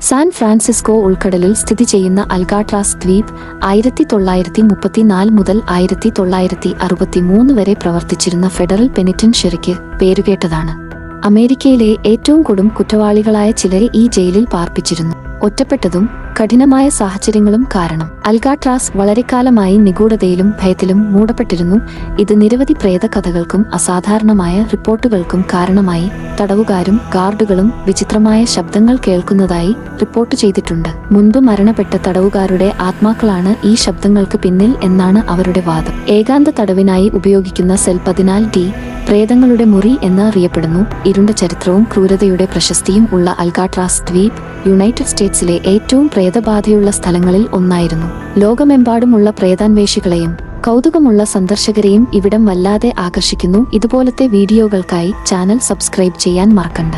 San Francisco ഉൾക്കടലിൽ സ്ഥിതി ചെയ്യുന്ന അൽകാട്രാസ് ദ്വീപ് 1934 മുതൽ 1963 വരെ പ്രവർത്തിച്ചിരുന്ന ഫെഡറൽ പെനിറ്റൻഷ്യറിക്ക് പേരുകേട്ടതാണ്. അമേരിക്കയിലെ ഏറ്റവും കൊടും കുറ്റവാളികളായ ചിലരെ ഈ ജയിലിൽ പാർപ്പിച്ചിരുന്നു. ഒറ്റപ്പെട്ടതും കഠിനമായ സാഹചര്യങ്ങളും കാരണം അൽകാട്രാസ് വളരെക്കാലമായി നിഗൂഢതയിലും ഭയത്തിലും മൂടപ്പെട്ടിരുന്നു. ഇത് നിരവധി പ്രേതകഥകൾക്കും അസാധാരണമായ റിപ്പോർട്ടുകൾക്കും കാരണമായി. തടവുകാരും ഗാർഡുകളും വിചിത്രമായ ശബ്ദങ്ങൾ കേൾക്കുന്നതായി റിപ്പോർട്ട് ചെയ്തിട്ടുണ്ട്. മുൻപ് മരണപ്പെട്ട തടവുകാരുടെ ആത്മാക്കളാണ് ഈ ശബ്ദങ്ങൾക്ക് പിന്നിൽ എന്നാണ് അവരുടെ വാദം. ഏകാന്ത തടവിനായി ഉപയോഗിക്കുന്ന സെൽ 14D പ്രേതങ്ങളുടെ മുറി എന്ന് അറിയപ്പെടുന്നു. ഇരുണ്ട ചരിത്രവും ക്രൂരതയുടെ പ്രശസ്തിയും ഉള്ള അൽകാട്രാസ് ദ്വീപ് യുണൈറ്റഡ് സ്റ്റേറ്റ്സിലെ ഏറ്റവും പ്രേതബാധയുള്ള സ്ഥലങ്ങളിൽ ഒന്നായിരുന്നു. ലോകമെമ്പാടുമുള്ള പ്രേതാന്വേഷികളെയും കൗതുകമുള്ള സന്ദർശകരെയും ഇവിടം വല്ലാതെ ആകർഷിക്കുന്നു. ഇതുപോലത്തെ വീഡിയോകൾക്കായി ചാനൽ സബ്സ്ക്രൈബ് ചെയ്യാൻ മറക്കണ്ട.